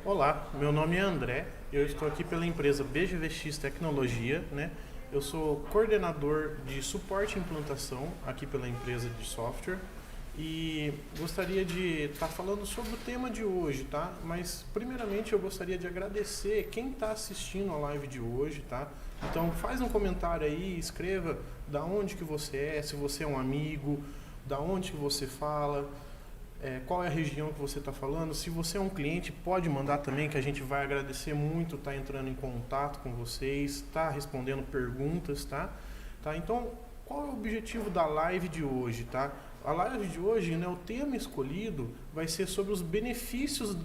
Olá, meu nome é André, eu estou aqui pela empresa BGVX Tecnologia, né? Eu sou coordenador de suporte e implantação aqui pela empresa de software e gostaria de estar falando sobre o tema de hoje, tá? Mas primeiramente eu gostaria de agradecer quem está assistindo a live de hoje, tá? Então faz um comentário aí, escreva da onde que você é, se você é um amigo, da onde que você fala. Qual é a região que você está falando. Se você é um cliente, pode mandar também, que a gente vai agradecer muito estar entrando em contato com vocês, estar respondendo perguntas, tá? Então, qual é o objetivo da live de hoje, tá? A live de hoje, né, o tema escolhido vai ser sobre os benefícios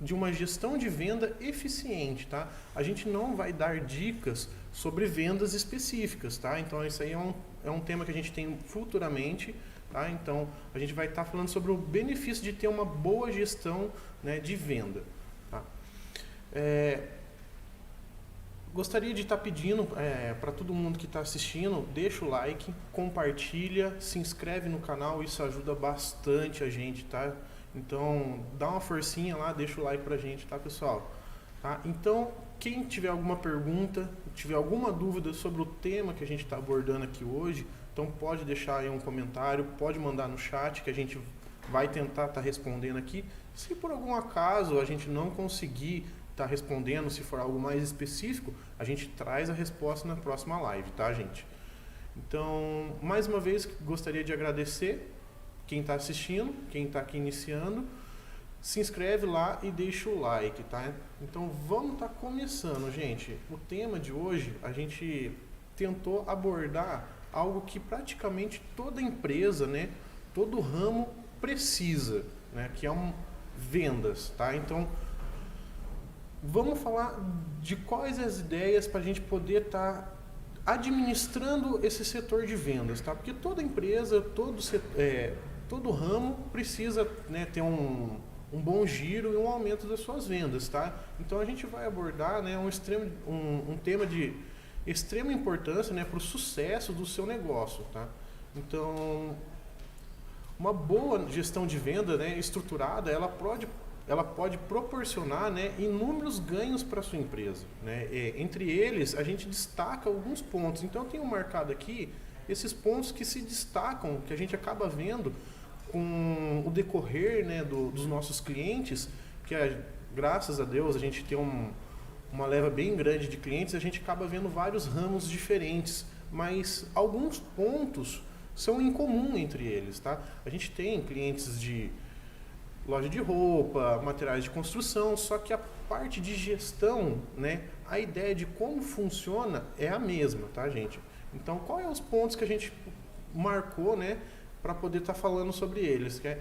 de uma gestão de venda eficiente, tá? A gente não vai dar dicas sobre vendas específicas, tá? Então, isso aí é um tema que a gente tem futuramente. Tá? Então, a gente vai estar falando sobre o benefício de ter uma boa gestão, né, de venda. Tá? Gostaria de estar pedindo para todo mundo que está assistindo, deixa o like, compartilha, se inscreve no canal, isso ajuda bastante a gente, tá? Então, dá uma forcinha lá, deixa o like pra gente, tá, pessoal? Tá? Então, quem tiver alguma pergunta, tiver alguma dúvida sobre o tema que a gente está abordando aqui hoje, então pode deixar aí um comentário, pode mandar no chat que a gente vai tentar estar respondendo aqui. Se por algum acaso a gente não conseguir estar respondendo, se for algo mais específico, a gente traz a resposta na próxima live, tá, gente? Então, mais uma vez, gostaria de agradecer quem está assistindo, quem está aqui iniciando. Se inscreve lá e deixa o like, tá? Então, vamos estar começando, gente. O tema de hoje, a gente tentou abordar algo que praticamente toda empresa, né, todo ramo precisa, né, que é vendas, tá? Então, vamos falar de quais as ideias para a gente poder estar administrando esse setor de vendas, tá? Porque toda empresa, todo ramo precisa, né, ter um bom giro e um aumento das suas vendas, tá? Então, a gente vai abordar, né, um tema de extrema importância, né, para o sucesso do seu negócio, tá? Então, uma boa gestão de venda, né, estruturada, ela pode proporcionar, né, inúmeros ganhos para a sua empresa, né? Entre eles, a gente destaca alguns pontos. Então, eu tenho marcado aqui esses pontos que se destacam, que a gente acaba vendo com o decorrer, né, dos nossos clientes, que graças a Deus a gente tem uma leva bem grande de clientes, a gente acaba vendo vários ramos diferentes, mas alguns pontos são em comum entre eles, tá? A gente tem clientes de loja de roupa, materiais de construção, só que a parte de gestão, né, a ideia de como funciona é a mesma, tá, gente? Então, quais são os pontos que a gente marcou, né, para poder estar falando sobre eles? Que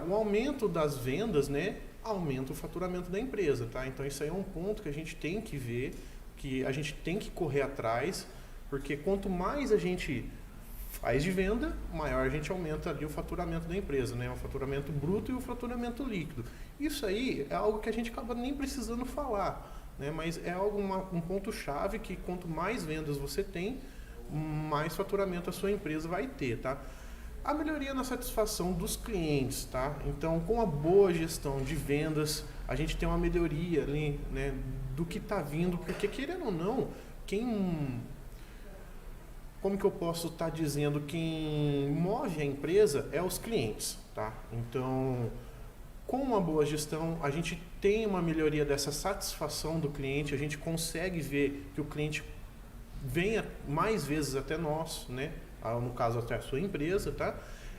o aumento das vendas, né, aumenta o faturamento da empresa, tá? Então isso aí é um ponto que a gente tem que ver, que a gente tem que correr atrás, porque quanto mais a gente faz de venda, maior a gente aumenta ali o faturamento da empresa, né? O faturamento bruto e o faturamento líquido. Isso aí é algo que a gente acaba nem precisando falar, né? Mas é um ponto-chave que quanto mais vendas você tem, mais faturamento a sua empresa vai ter, tá? A melhoria na satisfação dos clientes, tá? Então, com a boa gestão de vendas, a gente tem uma melhoria ali, né, do que está vindo, porque querendo ou não, como que eu posso estar dizendo, quem move a empresa é os clientes, tá? Então, com uma boa gestão, a gente tem uma melhoria dessa satisfação do cliente, a gente consegue ver que o cliente venha mais vezes até nós, né? No caso até a sua empresa, tá?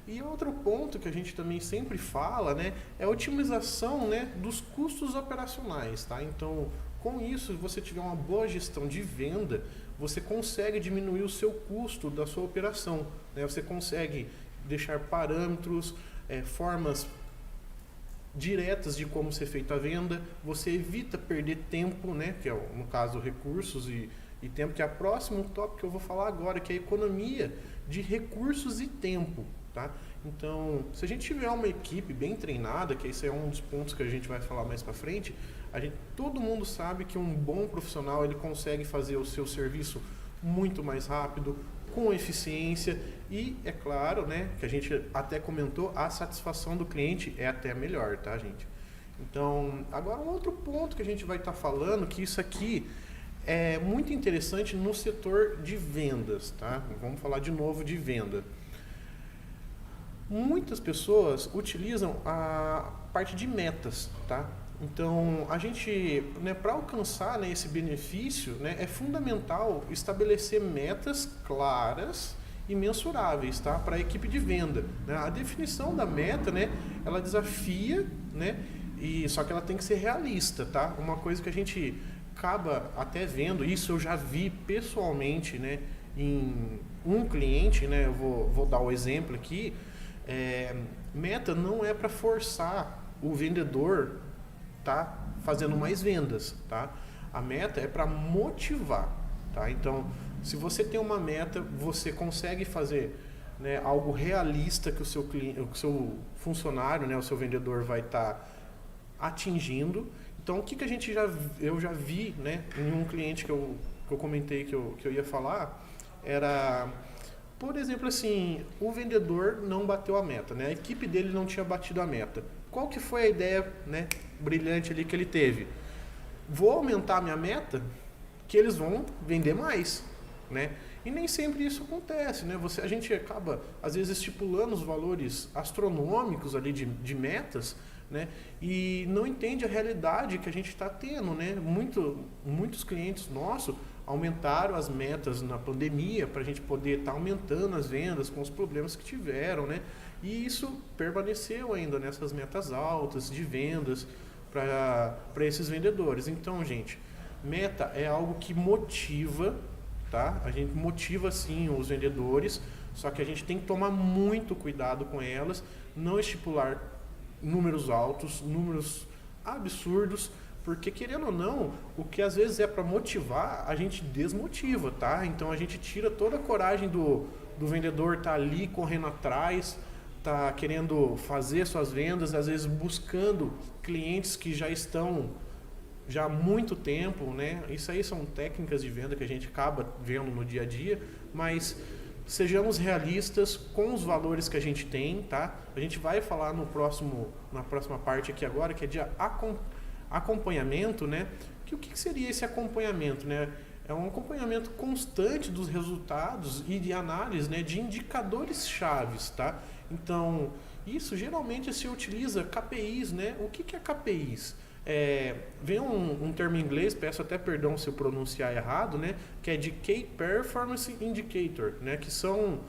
E outro ponto que a gente também sempre fala, né, é a otimização, né, dos custos operacionais, tá? Então, com isso, se você tiver uma boa gestão de venda, você consegue diminuir o seu custo da sua operação, né? Você consegue deixar parâmetros, formas diretas de como ser feita a venda, você evita perder tempo, né, que é no caso recursos e tempo, que é o próximo tópico que eu vou falar agora, que é a economia de recursos e tempo, tá? Então, se a gente tiver uma equipe bem treinada, que esse é um dos pontos que a gente vai falar mais para frente, todo mundo sabe que um bom profissional ele consegue fazer o seu serviço muito mais rápido, com eficiência e, é claro, né, que a gente até comentou, a satisfação do cliente é até melhor, tá, gente? Então, agora um outro ponto que a gente vai estar falando, que isso aqui é muito interessante no setor de vendas, tá? Vamos falar de novo de venda. Muitas pessoas utilizam a parte de metas, tá? Então, a gente, né, para alcançar, né, esse benefício, né, é fundamental estabelecer metas claras e mensuráveis, tá? Para a equipe de venda, né? A definição da meta, né, ela desafia, né, e só que ela tem que ser realista, tá? Uma coisa que a gente acaba até vendo, isso eu já vi pessoalmente, né, em um cliente, né, eu vou dar o exemplo aqui. Meta não é para forçar o vendedor tá fazendo mais vendas, tá? A meta é para motivar, tá? Então, se você tem uma meta, você consegue fazer, né, algo realista que o seu cliente, o seu funcionário, né, o seu vendedor vai estar atingindo. Então, o que a gente eu já vi, né, em um cliente que eu comentei que eu ia falar, era, por exemplo, assim, o vendedor não bateu a meta, né? A equipe dele não tinha batido a meta. Qual que foi a ideia, né, brilhante ali que ele teve? Vou aumentar a minha meta, que eles vão vender mais, né? E nem sempre isso acontece, né? A gente acaba, às vezes, estipulando os valores astronômicos ali de metas, né? E não entende a realidade que a gente está tendo, né? Muitos clientes nossos aumentaram as metas na pandemia para a gente poder estar aumentando as vendas com os problemas que tiveram, né? E isso permaneceu ainda nessas metas altas de vendas para esses vendedores. Então, gente, meta é algo que motiva, tá? A gente motiva sim os vendedores, só que a gente tem que tomar muito cuidado com elas, não estipular números altos, números absurdos, porque querendo ou não, o que às vezes é para motivar, a gente desmotiva, tá? Então a gente tira toda a coragem do vendedor estar ali correndo atrás, tá querendo fazer suas vendas, às vezes buscando clientes que já estão já há muito tempo, né? Isso aí são técnicas de venda que a gente acaba vendo no dia a dia, mas sejamos realistas com os valores que a gente tem, tá? A gente vai falar na próxima parte aqui agora, que é de acompanhamento, né? O que seria esse acompanhamento, né? É um acompanhamento constante dos resultados e de análise, né, de indicadores chaves, tá? Então, isso geralmente se utiliza KPIs, né? O que é KPIs? Vem um termo em inglês, peço até perdão se eu pronunciar errado, né? Que é de Key Performance Indicator, né? Que são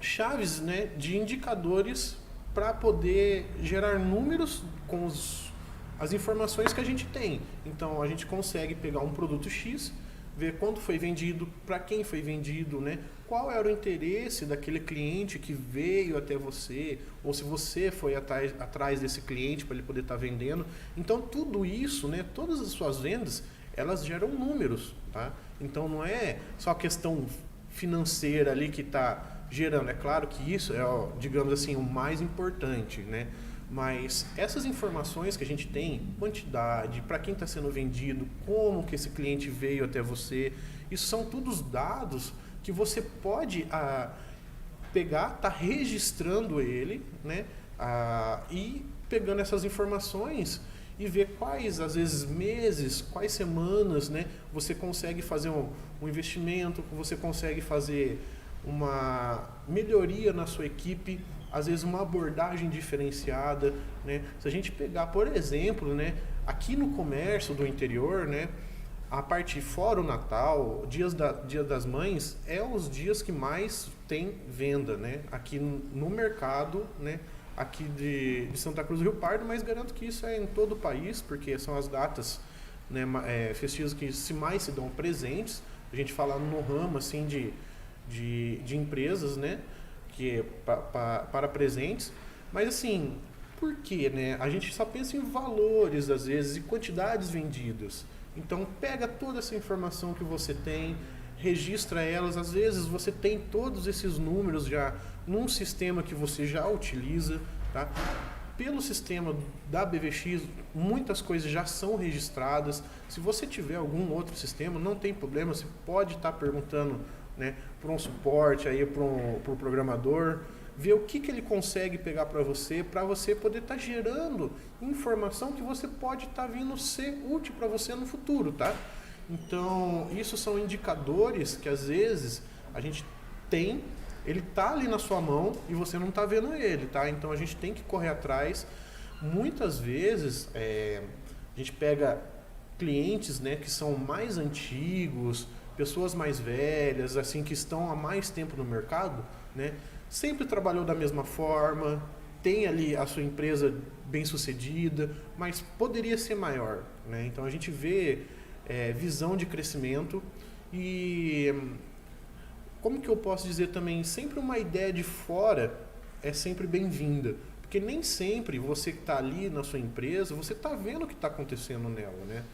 chaves, né, de indicadores para poder gerar números com as informações que a gente tem. Então, a gente consegue pegar um produto X, ver quanto foi vendido, para quem foi vendido, né? Qual era o interesse daquele cliente que veio até você, ou se você foi atrás desse cliente para ele poder estar vendendo. Então, tudo isso, né, todas as suas vendas, elas geram números, tá? Então, não é só questão financeira ali que está gerando. É claro que isso é, digamos assim, o mais importante, né? Mas essas informações que a gente tem, quantidade, para quem está sendo vendido, como que esse cliente veio até você, isso são todos dados que você pode pegar, tá registrando ele, né? E pegando essas informações e ver quais, às vezes, meses, quais semanas, né, você consegue fazer um investimento, você consegue fazer uma melhoria na sua equipe, às vezes uma abordagem diferenciada, né? Se a gente pegar, por exemplo, né, aqui no comércio do interior, né, a parte fora o Natal, Dia das Mães, é os dias que mais tem venda, né? Aqui no mercado, né, aqui de Santa Cruz do Rio Pardo, mas garanto que isso é em todo o país, porque são as datas, né, festivas que mais se dão presentes. A gente fala no ramo assim de empresas, né, que é para presentes, mas assim, por quê, né? A gente só pensa em valores às vezes e quantidades vendidas. Então pega toda essa informação que você tem, registra elas, às vezes você tem todos esses números já num sistema que você já utiliza, tá? Pelo sistema da BVX, muitas coisas já são registradas. Se você tiver algum outro sistema, não tem problema, você pode estar perguntando, né, para um suporte aí, para o programador, ver o que ele consegue pegar para você poder estar gerando informação que você pode estar vindo ser útil para você no futuro, tá? Então, isso são indicadores que às vezes a gente tem, ele tá ali na sua mão e você não tá vendo ele, tá? Então a gente tem que correr atrás. Muitas vezes a gente pega clientes, né, que são mais antigos, pessoas mais velhas, assim, que estão há mais tempo no mercado, né? Sempre trabalhou da mesma forma, tem ali a sua empresa bem sucedida, mas poderia ser maior, né? Então a gente vê visão de crescimento e, como que eu posso dizer também, sempre uma ideia de fora é sempre bem-vinda, porque nem sempre você que está ali na sua empresa, você está vendo o que está acontecendo nela, né?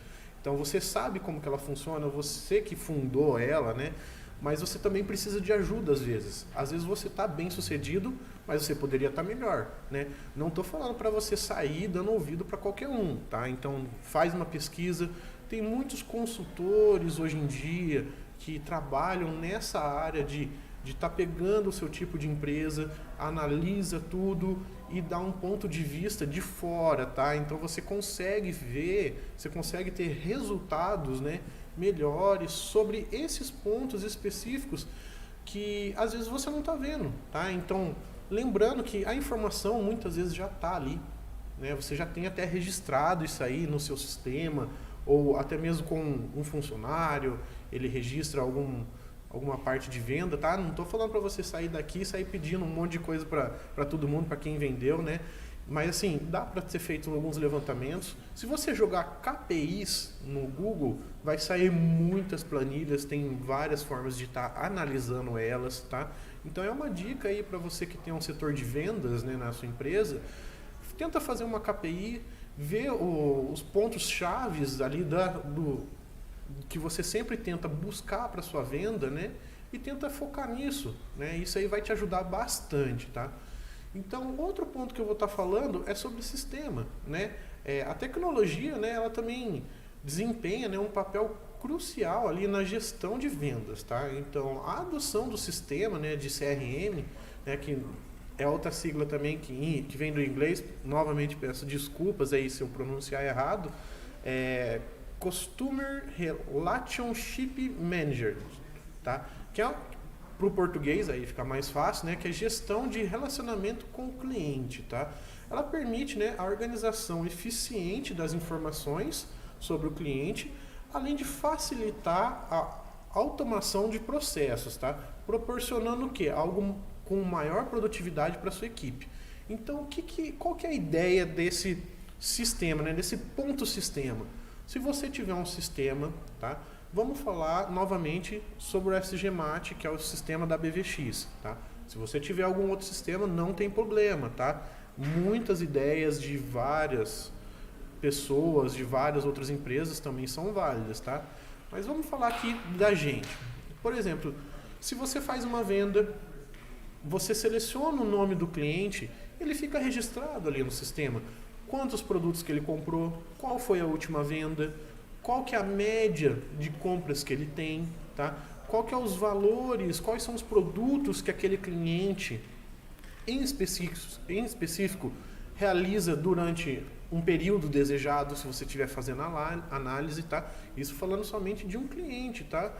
Então você sabe como que ela funciona, você que fundou ela, né? Mas você também precisa de ajuda às vezes. Às vezes você está bem sucedido, mas você poderia estar melhor, né? Não estou falando para você sair dando ouvido para qualquer um, tá? Então faz uma pesquisa. Tem muitos consultores hoje em dia que trabalham nessa área de estar pegando o seu tipo de empresa, analisa tudo e dá um ponto de vista de fora, tá? Então você consegue ver, você consegue ter resultados, né, melhores sobre esses pontos específicos que às vezes você não está vendo, tá? Então, lembrando que a informação muitas vezes já está ali, né? Você já tem até registrado isso aí no seu sistema, ou até mesmo com um funcionário, ele registra alguma parte de venda, tá? Não estou falando para você sair daqui e sair pedindo um monte de coisa para todo mundo, para quem vendeu, né? Mas assim, dá para ser feito alguns levantamentos. Se você jogar KPIs no Google, vai sair muitas planilhas, tem várias formas de estar analisando elas, tá? Então é uma dica aí para você que tem um setor de vendas, né, na sua empresa. Tenta fazer uma KPI, ver os pontos chaves ali que você sempre tenta buscar para sua venda, né? E tenta focar nisso, né? Isso aí vai te ajudar bastante, tá? Então, outro ponto que eu vou estar falando é sobre sistema, né? A tecnologia, né, ela também desempenha, né, um papel crucial ali na gestão de vendas, tá? Então, a adoção do sistema, né, de CRM, né, que é outra sigla também que vem do inglês, novamente peço desculpas aí se eu pronunciar errado, Customer Relationship Manager, tá? Que é para o português, aí fica mais fácil, né? Que é gestão de relacionamento com o cliente, tá? Ela permite, né, a organização eficiente das informações sobre o cliente, além de facilitar a automação de processos, tá? Proporcionando o quê? Algo com maior produtividade para a sua equipe. Então, qual que é a ideia desse sistema, né? Desse ponto sistema? Se você tiver um sistema, tá? Vamos falar novamente sobre o SGMAT, que é o sistema da BVX, tá? Se você tiver algum outro sistema, não tem problema, tá? Muitas ideias de várias pessoas, de várias outras empresas também são válidas, tá? Mas vamos falar aqui da gente. Por exemplo, se você faz uma venda, você seleciona o nome do cliente, ele fica registrado ali no sistema. Quantos produtos que ele comprou, qual foi a última venda, qual que é a média de compras que ele tem, tá? Qual que é os valores, quais são os produtos que aquele cliente em específico realiza durante um período desejado, se você estiver fazendo análise, tá? Isso falando somente de um cliente, tá?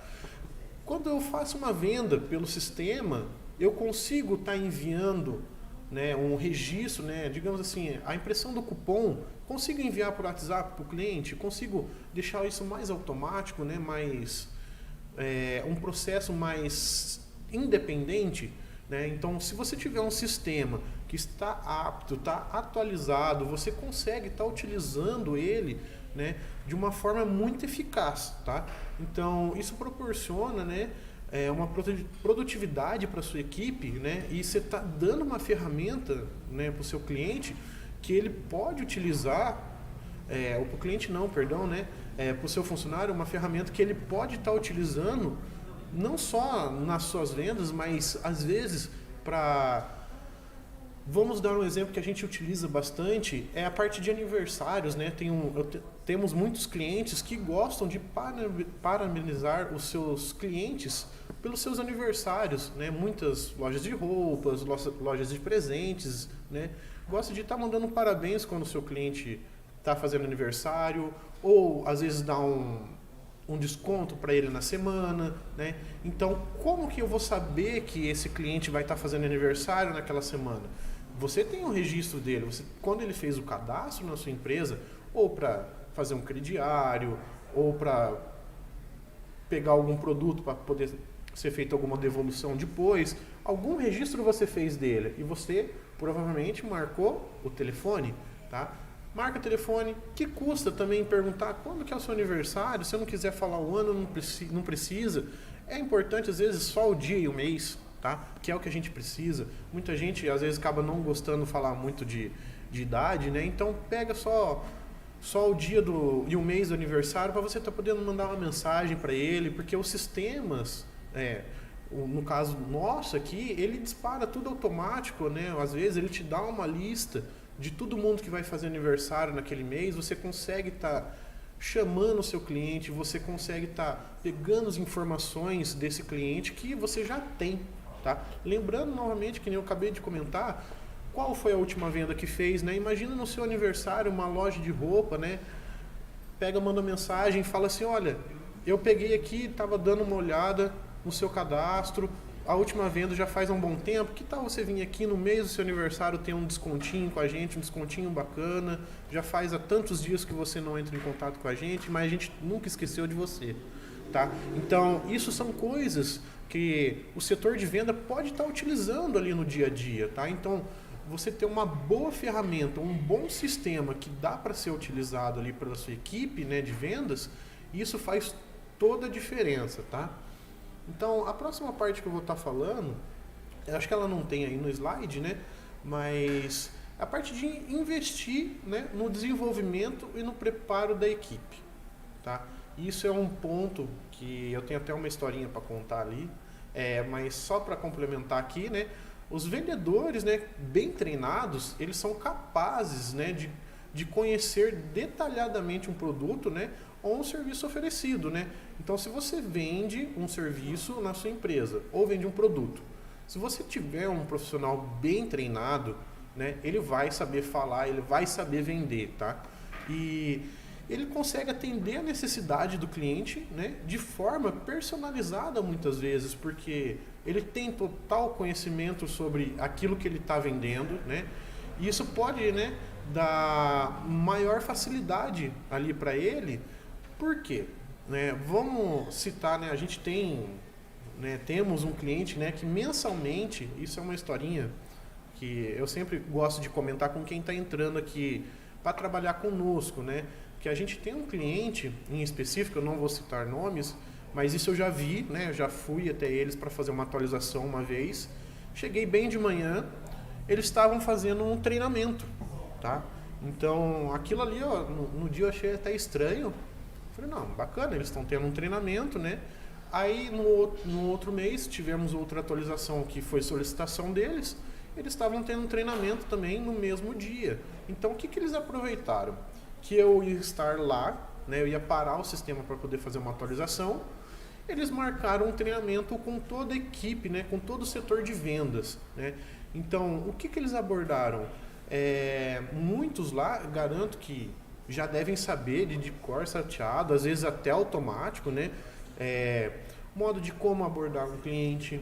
Quando eu faço uma venda pelo sistema, eu consigo estar enviando, né, um registro, né, digamos assim, a impressão do cupom, consigo enviar por WhatsApp para o cliente, consigo deixar isso mais automático, né, um processo mais independente, né? Então, se você tiver um sistema que está apto, está atualizado, você consegue estar utilizando ele, né, de uma forma muito eficaz, tá? Então, isso proporciona, né, uma produtividade para a sua equipe, né? E você está dando uma ferramenta, né, para o seu cliente que ele pode utilizar, ou para o cliente não, perdão, né? Para o seu funcionário, uma ferramenta que ele pode estar utilizando não só nas suas vendas, mas às vezes vamos dar um exemplo que a gente utiliza bastante, é a parte de aniversários, né? temos muitos clientes que gostam de parabenizar os seus clientes pelos seus aniversários, né? Muitas lojas de roupas, lojas de presentes, né? Gosta de estar mandando parabéns quando o seu cliente está fazendo aniversário, ou às vezes dá um desconto para ele na semana, né? Então, como que eu vou saber que esse cliente vai estar fazendo aniversário naquela semana? Você tem um registro dele, quando ele fez o cadastro na sua empresa, ou para fazer um crediário, ou para pegar algum produto para poder ser feita alguma devolução depois, algum registro você fez dele e você provavelmente marcou o telefone, tá? Marca o telefone, que custa também perguntar quando que é o seu aniversário, se eu não quiser falar o ano, não precisa. É importante às vezes só o dia e o mês, tá? Que é o que a gente precisa. Muita gente às vezes acaba não gostando de falar muito de idade, né? Então pega só o dia e o mês do aniversário para você estar podendo mandar uma mensagem para ele, porque os sistemas, no caso nosso aqui, ele dispara tudo automático, né? Às vezes ele te dá uma lista de todo mundo que vai fazer aniversário naquele mês, você consegue estar chamando o seu cliente, você consegue estar pegando as informações desse cliente que você já tem, tá? Lembrando novamente, que nem eu acabei de comentar, qual foi a última venda que fez, né? Imagina no seu aniversário uma loja de roupa, né? Pega, manda mensagem, fala assim, olha, eu peguei aqui, estava dando uma olhada no seu cadastro, a última venda já faz um bom tempo, que tal você vir aqui no mês do seu aniversário ter um descontinho com a gente, um descontinho bacana, já faz há tantos dias que você não entra em contato com a gente, mas a gente nunca esqueceu de você, tá? Então, isso são coisas que o setor de venda pode estar utilizando ali no dia a dia, tá? Então, você ter uma boa ferramenta, um bom sistema que dá para ser utilizado ali pela sua equipe, né, de vendas, isso faz toda a diferença, tá? Então, a próxima parte que eu vou estar falando, eu acho que ela não tem aí no slide, né? Mas a parte de investir, né, no desenvolvimento e no preparo da equipe, tá? Isso é um ponto que eu tenho até uma historinha para contar ali, mas só para complementar aqui, né? Os vendedores, né, bem treinados, eles são capazes, né, de conhecer detalhadamente um produto, né, ou um serviço oferecido, né? Então, se você vende um serviço na sua empresa ou vende um produto, se você tiver um profissional bem treinado, né, ele vai saber falar, ele vai saber vender, tá? E ele consegue atender a necessidade do cliente, né, de forma personalizada muitas vezes, porque ele tem total conhecimento sobre aquilo que ele está vendendo, né? E isso pode, né, dar maior facilidade ali para ele. Por quê? Né, vamos citar, né, a gente temos um cliente, né, que mensalmente, isso é uma historinha que eu sempre gosto de comentar com quem está entrando aqui para trabalhar conosco, né, que a gente tem um cliente em específico, eu não vou citar nomes, mas isso eu já vi, né, eu já fui até eles para fazer uma atualização uma vez, cheguei bem de manhã, eles estavam fazendo um treinamento, tá? Então, aquilo ali, ó, no dia eu achei até estranho. Falei, não, bacana, eles estão tendo um treinamento, né? Aí, no outro mês, tivemos outra atualização que foi solicitação deles. Eles estavam tendo um treinamento também no mesmo dia. Então, o que eles aproveitaram? Que eu ia estar lá, né? Eu ia parar o sistema para poder fazer uma atualização. Eles marcaram um treinamento com toda a equipe, né? Com todo o setor de vendas, né? Então, o que eles abordaram? Muitos lá, garanto que já devem saber de cor salteado, às vezes até automático, né? Modo de como abordar um cliente,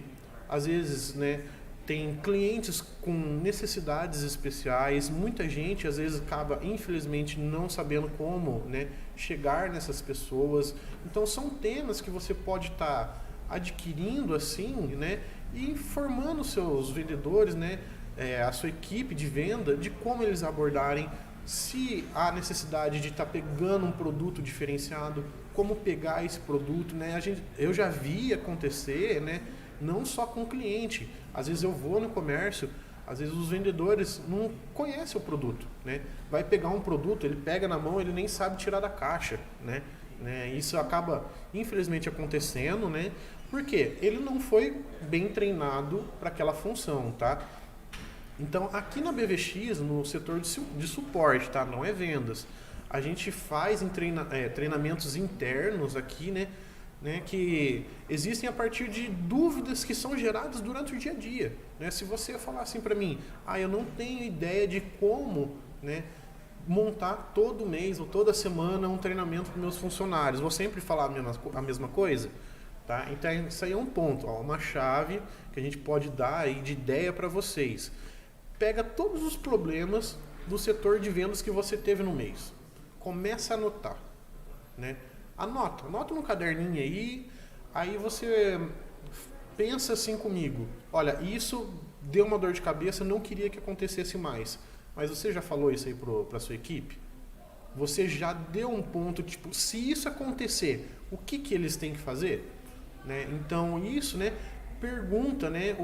às vezes, né, tem clientes com necessidades especiais, muita gente às vezes acaba infelizmente não sabendo como, né, chegar nessas pessoas. Então são temas que você pode estar adquirindo assim, né, e informando seus vendedores, né, a sua equipe de venda de como eles abordarem, se há necessidade de estar pegando um produto diferenciado, como pegar esse produto, né? Eu já vi acontecer, né? Não só com o cliente. Às vezes eu vou no comércio, às vezes os vendedores não conhecem o produto, né? Vai pegar um produto, ele pega na mão, ele nem sabe tirar da caixa, né? Isso acaba, infelizmente, acontecendo, né? Porque ele não foi bem treinado para aquela função, tá? Então, aqui na BVX, no setor de suporte, tá? Não é vendas. a gente faz em treinamentos internos aqui, né, que existem a partir de dúvidas que são geradas durante o dia a dia. Né? Se você falar assim para mim, eu não tenho ideia de como, né, montar todo mês ou toda semana um treinamento para meus funcionários, vou sempre falar a mesma coisa? Tá? Então isso aí é um ponto, uma chave que a gente pode dar aí de ideia para vocês. Pega todos os problemas do setor de vendas que você teve no mês. Começa a anotar. Né? Anota no caderninho aí você pensa assim comigo, olha, isso deu uma dor de cabeça, não queria que acontecesse mais. Mas você já falou isso aí para a sua equipe? Você já deu um ponto, tipo, se isso acontecer, o que eles têm que fazer? Né? Então isso, né, pergunta, né,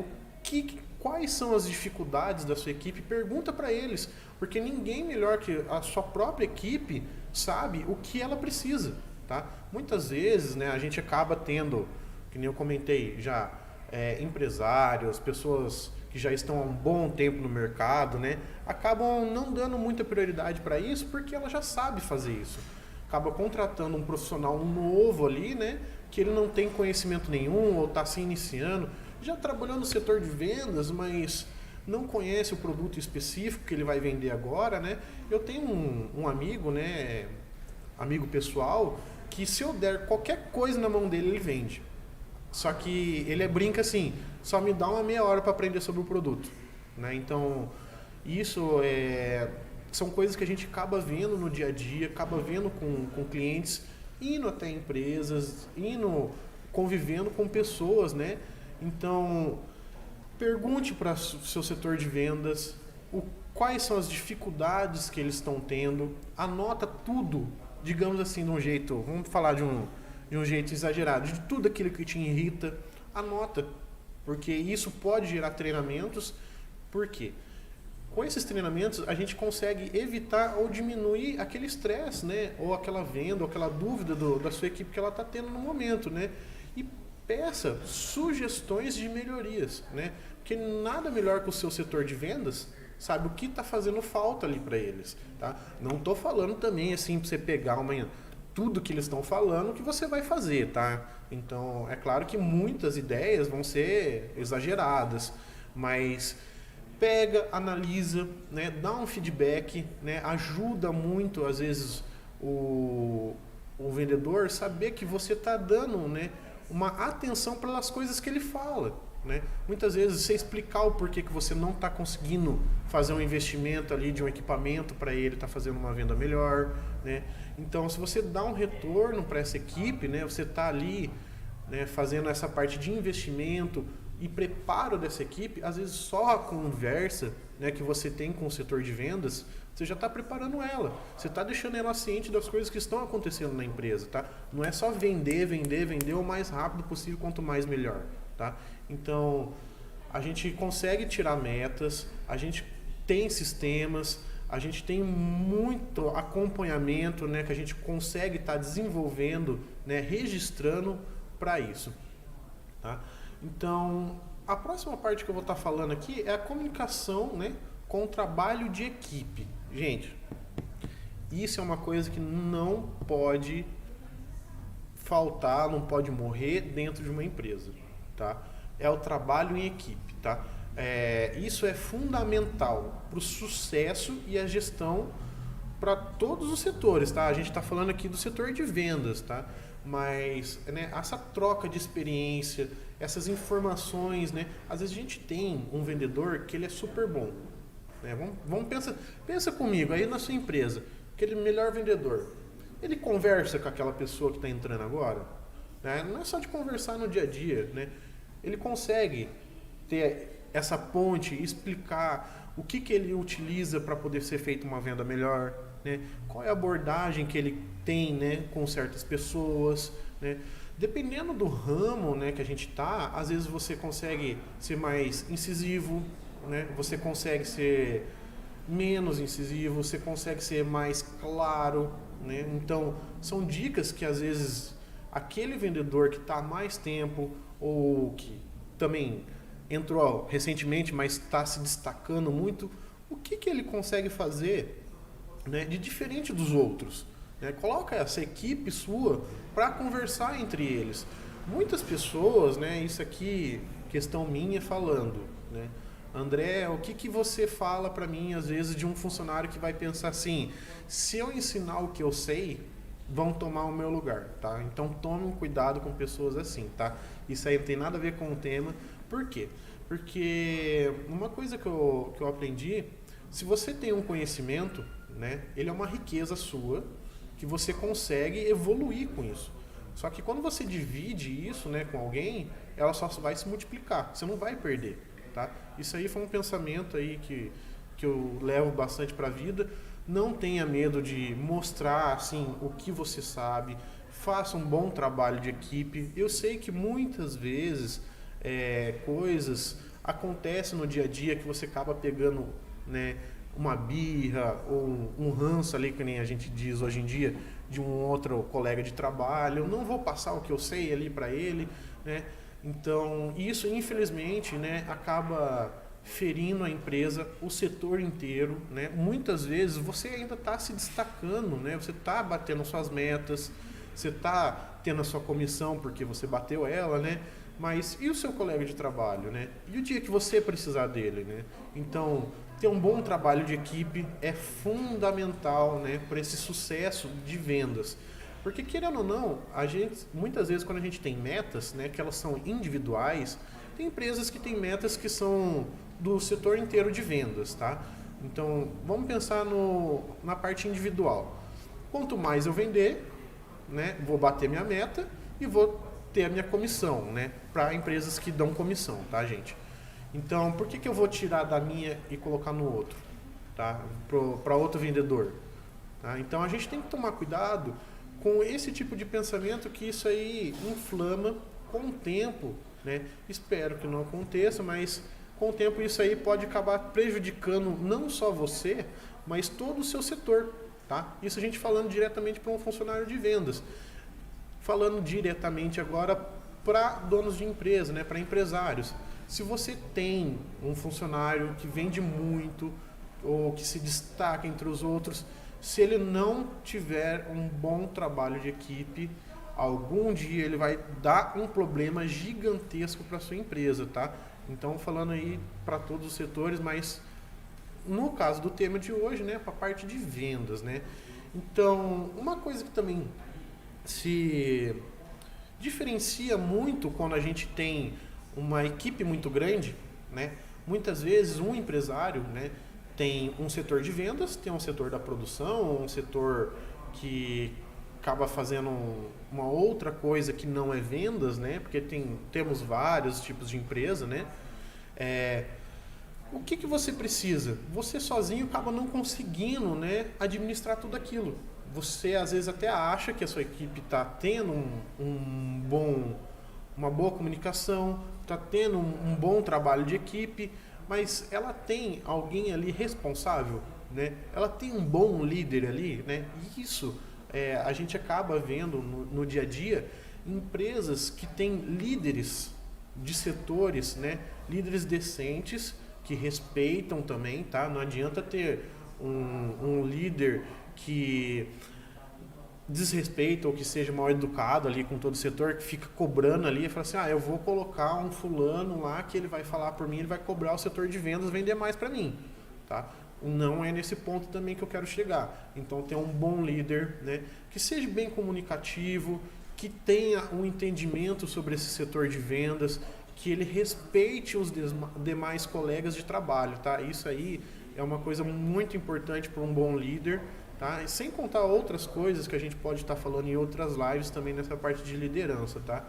quais são as dificuldades da sua equipe, pergunta para eles, porque ninguém melhor que a sua própria equipe sabe o que ela precisa. Tá? Muitas vezes, né, a gente acaba tendo, que nem eu comentei já, empresários, pessoas que já estão há um bom tempo no mercado, né, acabam não dando muita prioridade para isso porque ela já sabe fazer isso. Acaba contratando um profissional novo ali, né, que ele não tem conhecimento nenhum ou está se iniciando, já trabalhou no setor de vendas, mas não conhece o produto específico que ele vai vender agora. Né? Eu tenho um amigo, né, amigo pessoal, que se eu der qualquer coisa na mão dele, ele vende. Só que ele brinca assim, só me dá uma meia hora para aprender sobre o produto. Né? Então, isso são coisas que a gente acaba vendo no dia a dia, acaba vendo com clientes, indo até empresas, convivendo com pessoas. Né? Então, pergunte para o seu setor de vendas quais são as dificuldades que eles estão tendo, anota tudo, digamos assim, de um jeito, vamos falar de um jeito exagerado, de tudo aquilo que te irrita, anota, porque isso pode gerar treinamentos. Por quê? Com esses treinamentos a gente consegue evitar ou diminuir aquele estresse, né? Ou aquela venda, ou aquela dúvida da sua equipe que ela está tendo no momento, né? E peça sugestões de melhorias, né? Porque nada melhor que o seu setor de vendas sabe o que está fazendo falta ali para eles. Tá? Não estou falando também assim para você pegar amanhã tudo que eles estão falando que você vai fazer. Tá? Então, é claro que muitas ideias vão ser exageradas, mas pega, analisa, né, dá um feedback, né, ajuda muito, às vezes, o vendedor saber que você está dando, né, uma atenção pelas coisas que ele fala. Né? Muitas vezes você explicar o porquê que você não está conseguindo fazer um investimento ali de um equipamento para ele estar fazendo uma venda melhor. Né? Então, se você dá um retorno para essa equipe, né, você está ali, né, fazendo essa parte de investimento e preparo dessa equipe, às vezes só a conversa, né, que você tem com o setor de vendas, você já está preparando ela. Você está deixando ela ciente das coisas que estão acontecendo na empresa. Tá? Não é só vender o mais rápido possível, quanto mais melhor. Tá? Então, a gente consegue tirar metas, a gente tem sistemas, a gente tem muito acompanhamento, né, que a gente consegue estar desenvolvendo, né, registrando para isso. Tá? Então, a próxima parte que eu vou estar falando aqui é a comunicação, né, com o trabalho de equipe. Gente, isso é uma coisa que não pode faltar, não pode morrer dentro de uma empresa. Tá? É o trabalho em equipe. Tá? Isso é fundamental para o sucesso e a gestão para todos os setores. Tá? A gente está falando aqui do setor de vendas, tá? Mas, né, essa troca de experiência, essas informações, né? Às vezes a gente tem um vendedor que ele é super bom. Né? Pensa comigo aí na sua empresa, aquele melhor vendedor. Ele conversa com aquela pessoa que está entrando agora? Né? Não é só de conversar no dia a dia, né? Ele consegue ter essa ponte, explicar o que ele utiliza para poder ser feita uma venda melhor, né? Qual é a abordagem que ele tem, né, com certas pessoas, né? Dependendo do ramo, né, que a gente está, às vezes você consegue ser mais incisivo, né? Você consegue ser menos incisivo, você consegue ser mais claro, né? Então, são dicas que às vezes aquele vendedor que está há mais tempo ou que também entrou recentemente, mas está se destacando muito, o que ele consegue fazer né, de diferente dos outros. Né? Coloca essa equipe sua para conversar entre eles. Muitas pessoas, né, isso aqui, questão minha falando, né, André, o que você fala para mim, às vezes, de um funcionário que vai pensar assim, se eu ensinar o que eu sei, vão tomar o meu lugar, tá? Então tome um cuidado com pessoas assim, tá? Isso aí não tem nada a ver com o tema. Por quê? Porque uma coisa que eu aprendi, se você tem um conhecimento, né, ele é uma riqueza sua, que você consegue evoluir com isso. Só que quando você divide isso, né, com alguém, ela só vai se multiplicar, você não vai perder, tá? Isso aí foi um pensamento aí que eu levo bastante para a vida. Não tenha medo de mostrar assim o que você sabe, faça um bom trabalho de equipe. Eu sei que muitas vezes coisas acontecem no dia a dia que você acaba pegando, né, uma birra ou um ranço ali, que nem a gente diz hoje em dia, de um outro colega de trabalho. Eu não vou passar o que eu sei ali para ele, né? Então, isso infelizmente, né, acaba ferindo a empresa, o setor inteiro, né? Muitas vezes você ainda está se destacando, né? Você está batendo suas metas, você está tendo a sua comissão porque você bateu ela, né? Mas e o seu colega de trabalho, né? E o dia que você precisar dele, né? Então, ter um bom trabalho de equipe é fundamental, né, para esse sucesso de vendas. Porque, querendo ou não, a gente, muitas vezes quando a gente tem metas, né, que elas são individuais, tem empresas que têm metas que são do setor inteiro de vendas, tá? Então, vamos pensar na parte individual. Quanto mais eu vender, né, vou bater minha meta e vou ter a minha comissão, né, para empresas que dão comissão, tá, gente? Então, por que eu vou tirar da minha e colocar no outro, tá? Para outro vendedor, tá? Então, a gente tem que tomar cuidado com esse tipo de pensamento, que isso aí inflama com o tempo, né? Espero que não aconteça, mas com o tempo isso aí pode acabar prejudicando não só você, mas todo o seu setor, tá? Isso a gente falando diretamente para um funcionário de vendas. Falando diretamente agora para donos de empresa, né? Para empresários. Se você tem um funcionário que vende muito ou que se destaca entre os outros, se ele não tiver um bom trabalho de equipe, algum dia ele vai dar um problema gigantesco para sua empresa, tá? Então, falando aí para todos os setores, mas no caso do tema de hoje, né, para a parte de vendas, né? Então, uma coisa que também se diferencia muito quando a gente tem uma equipe muito grande, né? Muitas vezes um empresário, né, tem um setor de vendas, tem um setor da produção, um setor que acaba fazendo uma outra coisa que não é vendas, né? Porque temos vários tipos de empresa, né? O que você precisa? Você sozinho acaba não conseguindo, né, administrar tudo aquilo. Você às vezes até acha que a sua equipe está tendo uma boa comunicação, está tendo um bom trabalho de equipe, mas ela tem alguém ali responsável, né? Ela tem um bom líder ali, né? E isso a gente acaba vendo no dia a dia empresas que têm líderes de setores, né? Líderes decentes que respeitam também, tá? Não adianta ter um líder que desrespeita ou que seja mal educado ali com todo o setor, que fica cobrando ali e fala assim, eu vou colocar um fulano lá que ele vai falar por mim, ele vai cobrar o setor de vendas, vender mais para mim, tá? Não é nesse ponto também que eu quero chegar. Então, ter um bom líder, né, que seja bem comunicativo, que tenha um entendimento sobre esse setor de vendas, que ele respeite os demais colegas de trabalho, tá? Isso aí é uma coisa muito importante para um bom líder, tá? E sem contar outras coisas que a gente pode estar falando em outras lives também nessa parte de liderança, tá?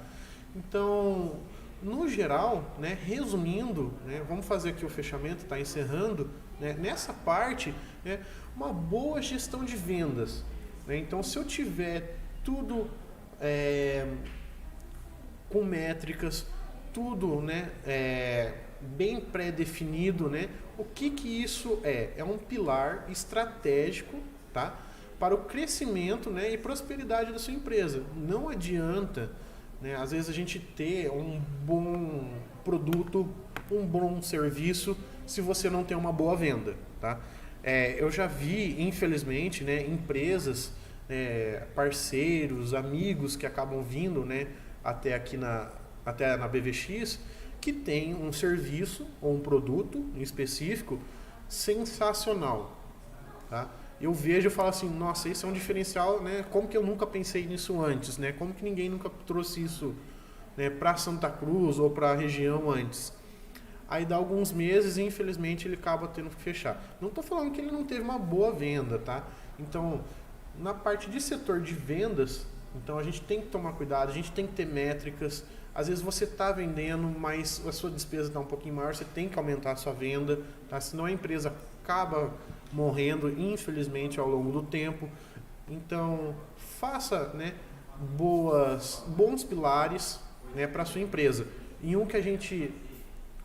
Então, no geral, né, resumindo, né, vamos fazer aqui o fechamento, tá encerrando, né, nessa parte, né, uma boa gestão de vendas, né? Então, se eu tiver tudo com métricas, tudo, né, bem pré-definido, né, o que isso é? É um pilar estratégico, tá, para o crescimento, né, e prosperidade da sua empresa. Não adianta, né, às vezes a gente ter um bom produto, um bom serviço, se você não tem uma boa venda, tá? Eu já vi, infelizmente, né, empresas, parceiros, amigos que acabam vindo, né, até na BVX, que tem um serviço ou um produto em específico sensacional, tá? Eu vejo e falo assim, nossa, isso é um diferencial, né? Como que eu nunca pensei nisso antes, né? Como que ninguém nunca trouxe isso, né, para Santa Cruz ou para a região antes? Aí dá alguns meses e infelizmente ele acaba tendo que fechar. Não estou falando que ele não teve uma boa venda, tá? Então, na parte de setor de vendas, então a gente tem que tomar cuidado, a gente tem que ter métricas. Às vezes você está vendendo, mas a sua despesa está um pouquinho maior, você tem que aumentar a sua venda, tá? Senão a empresa acaba morrendo, infelizmente, ao longo do tempo. Então, faça, né, bons pilares, né, para a sua empresa. E um que a gente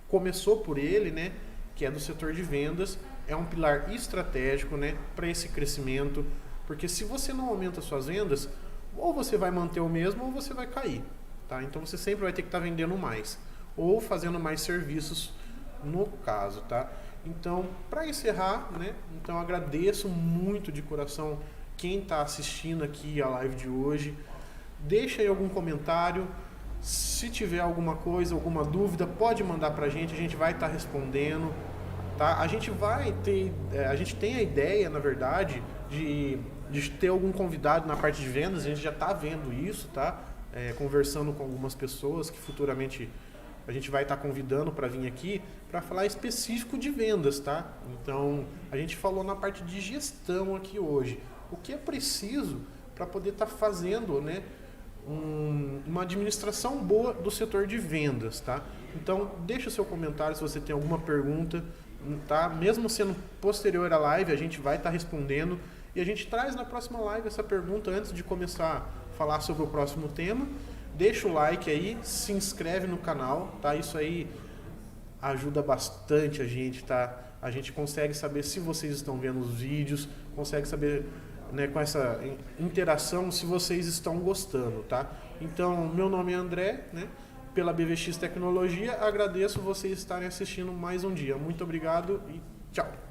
começou por ele, né, que é do setor de vendas, é um pilar estratégico, né, para esse crescimento, porque se você não aumenta suas vendas, ou você vai manter o mesmo ou você vai cair, tá? Então você sempre vai ter que estar vendendo mais ou fazendo mais serviços no caso, tá? Então, para encerrar, né, então eu agradeço muito de coração quem está assistindo aqui a live de hoje. Deixa aí algum comentário. Se tiver alguma coisa, alguma dúvida, pode mandar para a gente vai estar respondendo, tá? A gente tem a ideia, na verdade, de ter algum convidado na parte de vendas, a gente já está vendo isso, tá? Conversando com algumas pessoas que futuramente a gente vai estar convidando para vir aqui para falar específico de vendas, tá? Então, a gente falou na parte de gestão aqui hoje. O que é preciso para poder estar fazendo, né, uma administração boa do setor de vendas, tá? Então, deixa o seu comentário se você tem alguma pergunta, tá? Mesmo sendo posterior à live, a gente vai estar respondendo e a gente traz na próxima live essa pergunta antes de começar a falar sobre o próximo tema. Deixa o like aí, se inscreve no canal, tá? Isso aí ajuda bastante a gente, tá? A gente consegue saber se vocês estão vendo os vídeos, consegue saber, né, com essa interação, se vocês estão gostando, tá? Então, meu nome é André, né? Pela BVX Tecnologia, agradeço vocês estarem assistindo mais um dia. Muito obrigado e tchau!